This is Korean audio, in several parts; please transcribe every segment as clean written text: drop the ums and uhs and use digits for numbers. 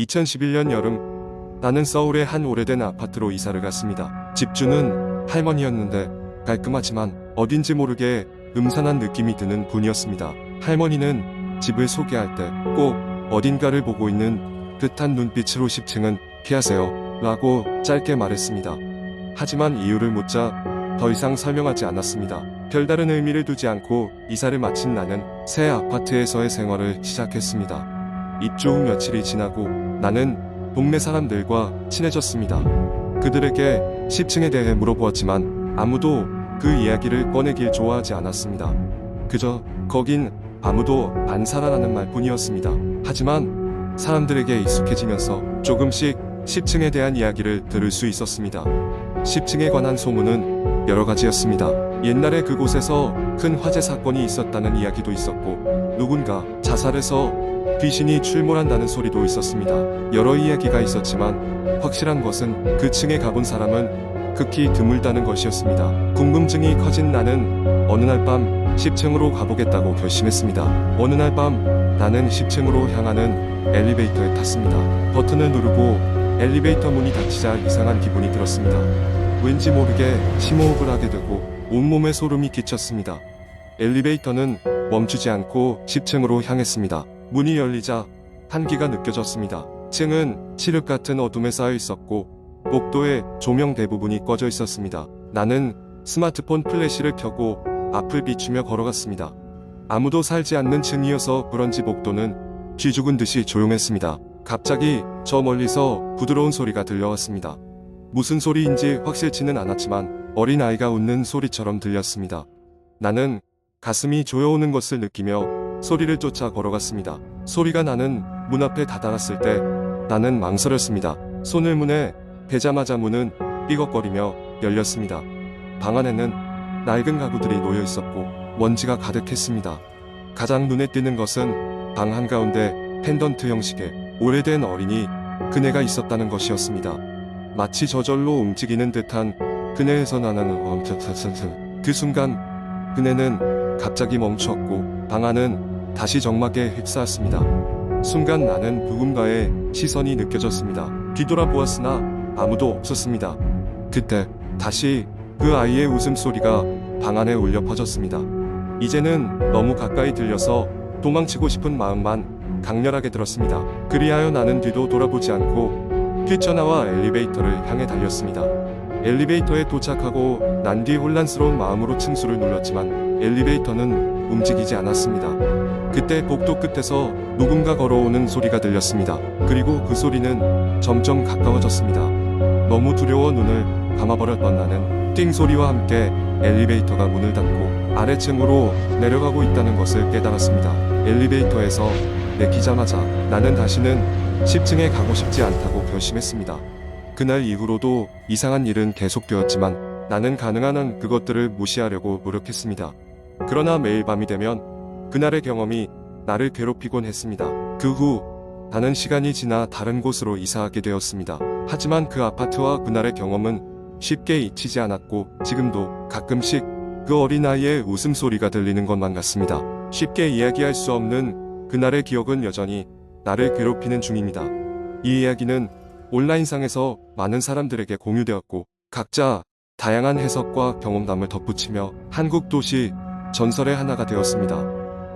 2011년 여름, 나는 서울의 한 오래된 아파트로 이사를 갔습니다. 집주는 할머니였는데 깔끔하지만 어딘지 모르게 음산한 느낌이 드는 분이었습니다. 할머니는 집을 소개할 때 꼭 어딘가를 보고 있는 듯한 눈빛으로 10층은 피하세요 라고 짧게 말했습니다. 하지만 이유를 묻자 더 이상 설명하지 않았습니다. 별다른 의미를 두지 않고 이사를 마친 나는 새 아파트에서의 생활을 시작했습니다. 입주 후 며칠이 지나고 나는 동네 사람들과 친해졌습니다. 그들에게 10층에 대해 물어보았지만 아무도 그 이야기를 꺼내길 좋아하지 않았습니다. 그저 거긴 아무도 안 살아라는 말뿐이었습니다. 하지만 사람들에게 익숙해지면서 조금씩 10층에 대한 이야기를 들을 수 있었습니다. 10층에 관한 소문은 여러 가지였습니다. 옛날에 그곳에서 큰 화재 사건이 있었다는 이야기도 있었고 누군가 자살해서 귀신이 출몰한다는 소리도 있었습니다. 여러 이야기가 있었지만 확실한 것은 그 층에 가본 사람은 극히 드물다는 것이었습니다. 궁금증이 커진 나는 어느 날 밤 10층으로 가보겠다고 결심했습니다. 어느 날 밤 나는 10층으로 향하는 엘리베이터에 탔습니다. 버튼을 누르고 엘리베이터 문이 닫히자 이상한 기분이 들었습니다. 왠지 모르게 심호흡을 하게 되고 온몸에 소름이 끼쳤습니다. 엘리베이터는 멈추지 않고 10층으로 향했습니다. 문이 열리자 한기가 느껴졌습니다. 층은 칠흑 같은 어둠에 쌓여 있었고 복도에 조명 대부분이 꺼져 있었습니다. 나는 스마트폰 플래시를 켜고 앞을 비추며 걸어갔습니다. 아무도 살지 않는 층이어서 그런지 복도는 쥐 죽은 듯이 조용했습니다. 갑자기 저 멀리서 부드러운 소리가 들려왔습니다. 무슨 소리인지 확실치는 않았지만 어린아이가 웃는 소리처럼 들렸습니다. 나는 가슴이 조여오는 것을 느끼며 소리를 쫓아 걸어갔습니다. 소리가 나는 문 앞에 다다랐을 때 나는 망설였습니다. 손을 문에 대자마자 문은 삐걱거리며 열렸습니다. 방 안에는 낡은 가구들이 놓여 있었고 먼지가 가득했습니다. 가장 눈에 띄는 것은 방 한가운데 펜던트 형식의 오래된 어린이 그네가 있었다는 것이었습니다. 마치 저절로 움직이는 듯한 그네에서 나는 그 순간 그네는 갑자기 멈추었고 방 안은 다시 적막에 휩싸였습니다. 순간 나는 누군가의 시선이 느껴졌습니다. 뒤돌아보았으나 아무도 없었습니다. 그때 다시 그 아이의 웃음소리가 방 안에 울려 퍼졌습니다. 이제는 너무 가까이 들려서 도망치고 싶은 마음만 강렬하게 들었습니다. 그리하여 나는 뒤도 돌아보지 않고 뛰쳐나와 엘리베이터를 향해 달렸습니다. 엘리베이터에 도착하고 난 뒤 혼란스러운 마음으로 층수를 눌렀지만 엘리베이터는 움직이지 않았습니다. 그때 복도 끝에서 누군가 걸어오는 소리가 들렸습니다. 그리고 그 소리는 점점 가까워졌습니다. 너무 두려워 눈을 감아버렸던 나는 띵 소리와 함께 엘리베이터가 문을 닫고 아래층으로 내려가고 있다는 것을 깨달았습니다. 엘리베이터에서 내리자마자 나는 다시는 10층에 가고 싶지 않다고 결심했습니다. 그날 이후로도 이상한 일은 계속되었지만 나는 가능한 한 그것들을 무시하려고 노력했습니다. 그러나 매일 밤이 되면 그날의 경험이 나를 괴롭히곤 했습니다. 그 후 나는 시간이 지나 다른 곳으로 이사하게 되었습니다. 하지만 그 아파트와 그날의 경험은 쉽게 잊히지 않았고 지금도 가끔씩 그 어린아이의 웃음소리가 들리는 것만 같습니다. 쉽게 이야기할 수 없는 그날의 기억은 여전히 나를 괴롭히는 중입니다. 이 이야기는 온라인상에서 많은 사람들에게 공유되었고 각자 다양한 해석과 경험담을 덧붙이며 한국 도시 전설의 하나가 되었습니다.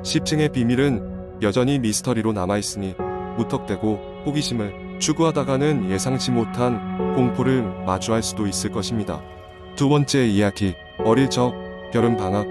10층의 비밀은 여전히 미스터리로 남아있으니 무턱대고 호기심을 추구하다가는 예상치 못한 공포를 마주할 수도 있을 것입니다. 두 번째 이야기, 어릴 적 여름방학.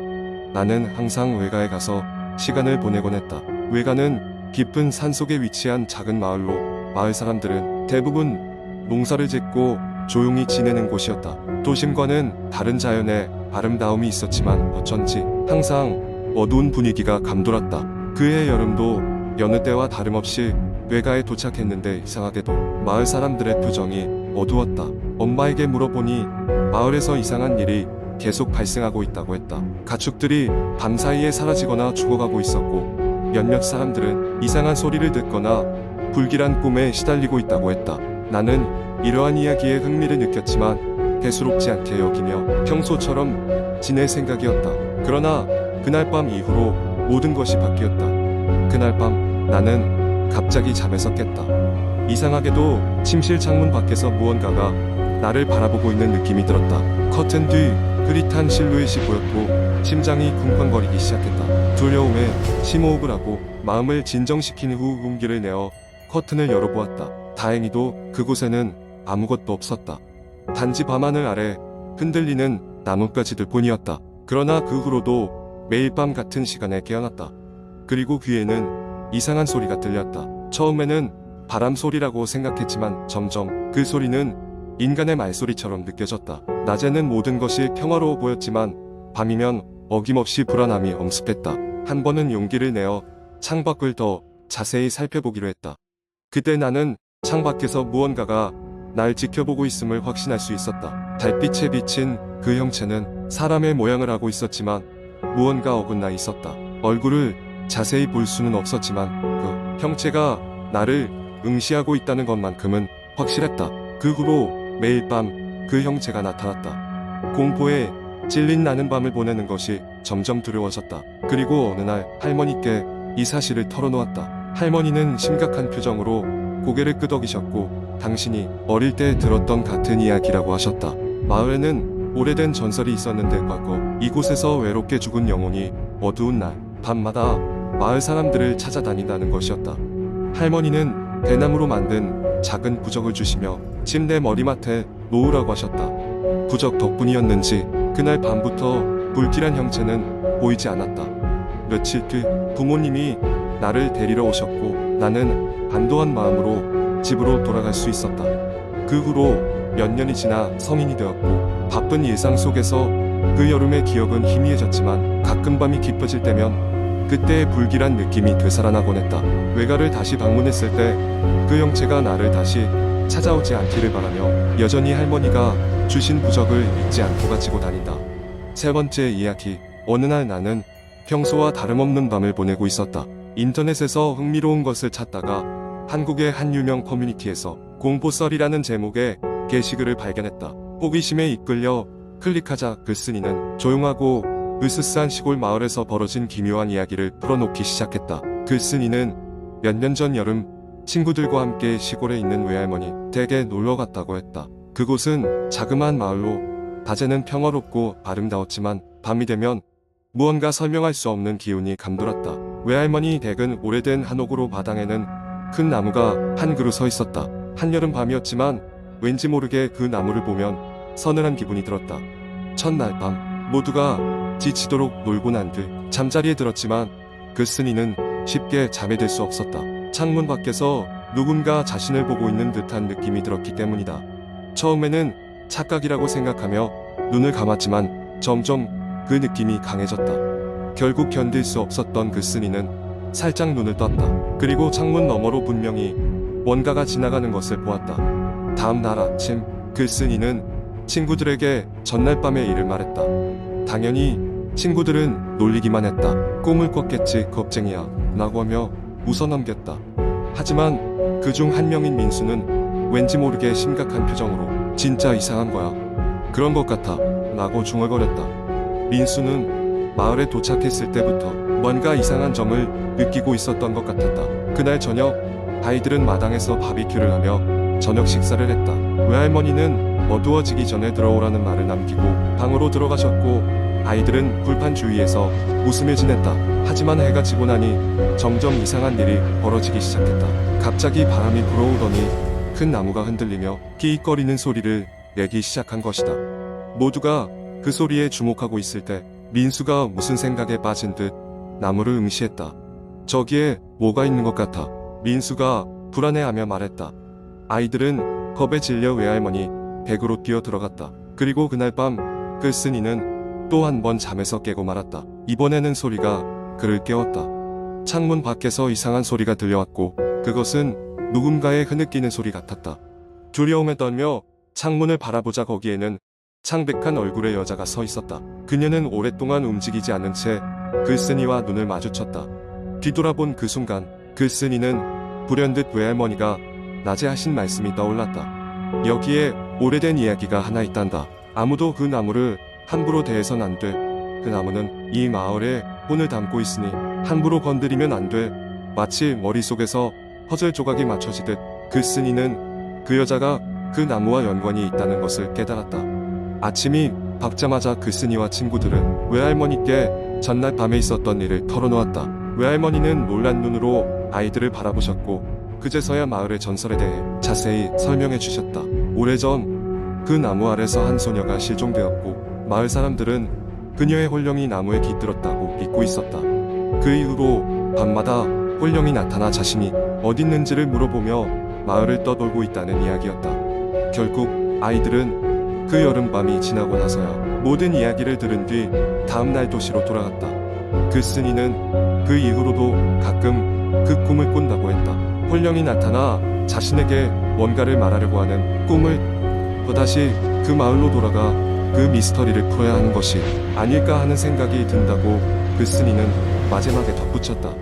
나는 항상 외가에 가서 시간을 보내곤 했다. 외가는 깊은 산속에 위치한 작은 마을로 마을 사람들은 대부분 농사를 짓고 조용히 지내는 곳이었다. 도심과는 다른 자연의 아름다움이 있었지만 어쩐지 항상 어두운 분위기가 감돌았다. 그해 여름도 여느 때와 다름없이 외가에 도착했는데 이상하게도 마을 사람들의 표정이 어두웠다. 엄마에게 물어보니 마을에서 이상한 일이 계속 발생하고 있다고 했다. 가축들이 밤사이에 사라지거나 죽어가고 있었고 몇몇 사람들은 이상한 소리를 듣거나 불길한 꿈에 시달리고 있다고 했다. 나는 이러한 이야기에 흥미를 느꼈지만 대수롭지 않게 여기며 평소처럼 지낼 생각이었다. 그러나 그날 밤 이후로 모든 것이 바뀌었다. 그날 밤 나는 갑자기 잠에서 깼다. 이상하게도 침실 창문 밖에서 무언가가 나를 바라보고 있는 느낌이 들었다. 커튼 뒤 흐릿한 실루엣이 보였고 심장이 쿵쾅거리기 시작했다. 두려움에 심호흡을 하고 마음을 진정시킨 후 용기를 내어 커튼을 열어보았다. 다행히도 그곳에는 아무것도 없었다. 단지 밤하늘 아래 흔들리는 나뭇가지들 뿐이었다. 그러나 그 후로도 매일 밤 같은 시간에 깨어났다. 그리고 귀에는 이상한 소리가 들렸다. 처음에는 바람 소리라고 생각했지만 점점 그 소리는 인간의 말소리처럼 느껴졌다. 낮에는 모든 것이 평화로워 보였지만 밤이면 어김없이 불안함이 엄습했다. 한 번은 용기를 내어 창밖을 더 자세히 살펴보기로 했다. 그때 나는 창밖에서 무언가가 날 지켜보고 있음을 확신할 수 있었다. 달빛에 비친 그 형체는 사람의 모양을 하고 있었지만 무언가 어긋나 있었다. 얼굴을 자세히 볼 수는 없었지만 그 형체가 나를 응시하고 있다는 것만큼은 확실했다. 그 후로 매일 밤 그 형체가 나타났다. 공포에 찔린 나는 밤을 보내는 것이 점점 두려워졌다. 그리고 어느 날 할머니께 이 사실을 털어놓았다. 할머니는 심각한 표정으로 고개를 끄덕이셨고 당신이 어릴 때 들었던 같은 이야기라고 하셨다. 마을에는 오래된 전설이 있었는데 과거 이곳에서 외롭게 죽은 영혼이 어두운 날 밤마다 마을 사람들을 찾아다닌다는 것이었다. 할머니는 대나무로 만든 작은 부적을 주시며 침대 머리맡에 놓으라고 하셨다. 부적 덕분이었는지 그날 밤부터 불길한 형체는 보이지 않았다. 며칠 뒤 부모님이 나를 데리러 오셨고 나는 안도한 마음으로 집으로 돌아갈 수 있었다. 그 후로 몇 년이 지나 성인이 되었고 바쁜 일상 속에서 그 여름의 기억은 희미해졌지만 가끔 밤이 깊어질 때면 그때의 불길한 느낌이 되살아나곤 했다. 외가를 다시 방문했을 때 그 형체가 나를 다시 찾아오지 않기를 바라며 여전히 할머니가 주신 부적을 잊지 않고 가지고 다닌다. 세 번째 이야기. 어느 날 나는 평소와 다름없는 밤을 보내고 있었다. 인터넷에서 흥미로운 것을 찾다가 한국의 한 유명 커뮤니티에서 공포썰이라는 제목의 게시글을 발견했다. 호기심에 이끌려 클릭하자 글쓴이는 조용하고 으스스한 시골 마을에서 벌어진 기묘한 이야기를 풀어놓기 시작했다. 글쓴이는 몇 년 전 여름 친구들과 함께 시골에 있는 외할머니 댁에 놀러 갔다고 했다. 그곳은 자그마한 마을로 낮에는 평화롭고 아름다웠지만 밤이 되면 무언가 설명할 수 없는 기운이 감돌았다. 외할머니 댁은 오래된 한옥으로 마당에는 큰 나무가 한 그루 서 있었다. 한여름 밤이었지만 왠지 모르게 그 나무를 보면 서늘한 기분이 들었다. 첫날 밤 모두가 지치도록 놀고 난 뒤 잠자리에 들었지만 글쓴이는 쉽게 잠에 들 수 없었다. 창문 밖에서 누군가 자신을 보고 있는 듯한 느낌이 들었기 때문이다. 처음에는 착각이라고 생각하며 눈을 감았지만 점점 그 느낌이 강해졌다. 결국 견딜 수 없었던 글쓴이는 살짝 눈을 떴다. 그리고 창문 너머로 분명히 뭔가가 지나가는 것을 보았다. 다음 날 아침 글쓴이는 친구들에게 전날 밤의 일을 말했다. 당연히 친구들은 놀리기만 했다. 꿈을 꿨겠지 겁쟁이야 라고 하며 웃어넘겼다. 하지만 그중 한 명인 민수는 왠지 모르게 심각한 표정으로 진짜 이상한 거야. 그런 것 같아 라고 중얼거렸다. 민수는 마을에 도착했을 때부터 뭔가 이상한 점을 느끼고 있었던 것 같았다. 그날 저녁 아이들은 마당에서 바비큐를 하며 저녁 식사를 했다. 외할머니는 어두워지기 전에 들어오라는 말을 남기고 방으로 들어가셨고 아이들은 불판 주위에서 웃으며 지냈다. 하지만 해가 지고 나니 점점 이상한 일이 벌어지기 시작했다. 갑자기 바람이 불어오더니 큰 나무가 흔들리며 끼익거리는 소리를 내기 시작한 것이다. 모두가 그 소리에 주목하고 있을 때 민수가 무슨 생각에 빠진 듯 나무를 응시했다. 저기에 뭐가 있는 것 같아. 민수가 불안해하며 말했다. 아이들은 겁에 질려 외할머니 댁으로 뛰어 들어갔다. 그리고 그날 밤 글쓴이는 또 한 번 잠에서 깨고 말았다. 이번에는 소리가 그를 깨웠다. 창문 밖에서 이상한 소리가 들려왔고 그것은 누군가의 흐느끼는 소리 같았다. 두려움에 떨며 창문을 바라보자 거기에는 창백한 얼굴의 여자가 서 있었다. 그녀는 오랫동안 움직이지 않은 채 글쓴이와 눈을 마주쳤다. 뒤돌아본 그 순간 글쓴이는 불현듯 외할머니가 낮에 하신 말씀이 떠올랐다. 여기에 오래된 이야기가 하나 있단다. 아무도 그 나무를 함부로 대해선 안 돼. 그 나무는 이 마을에 혼을 담고 있으니 함부로 건드리면 안 돼. 마치 머릿속에서 퍼즐 조각이 맞춰지듯 글쓴이는 그 여자가 그 나무와 연관이 있다는 것을 깨달았다. 아침이 밝자마자 글쓴이와 친구들은 외할머니께 전날 밤에 있었던 일을 털어놓았다. 외할머니는 놀란 눈으로 아이들을 바라보셨고 그제서야 마을의 전설에 대해 자세히 설명해 주셨다. 오래전 그 나무 아래서 한 소녀가 실종되었고 마을 사람들은 그녀의 홀령이 나무에 깃들었다고 믿고 있었다. 그 이후로 밤마다 홀령이 나타나 자신이 어딨는지를 물어보며 마을을 떠돌고 있다는 이야기였다. 결국 아이들은 그 여름밤이 지나고 나서야 모든 이야기를 들은 뒤 다음날 도시로 돌아갔다. 글쓴이는 그 이후로도 가끔 그 꿈을 꾼다고 했다. 홀령이 나타나 자신에게 뭔가를 말하려고 하는 꿈을 또다시 그 마을로 돌아가 그 미스터리를 풀어야 하는 것이 아닐까 하는 생각이 든다고 글쓴이는 마지막에 덧붙였다.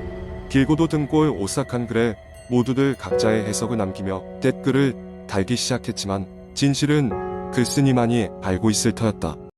길고도 등골 오싹한 글에 모두들 각자의 해석을 남기며 댓글을 달기 시작했지만 진실은 글쓴이만이 알고 있을 터였다.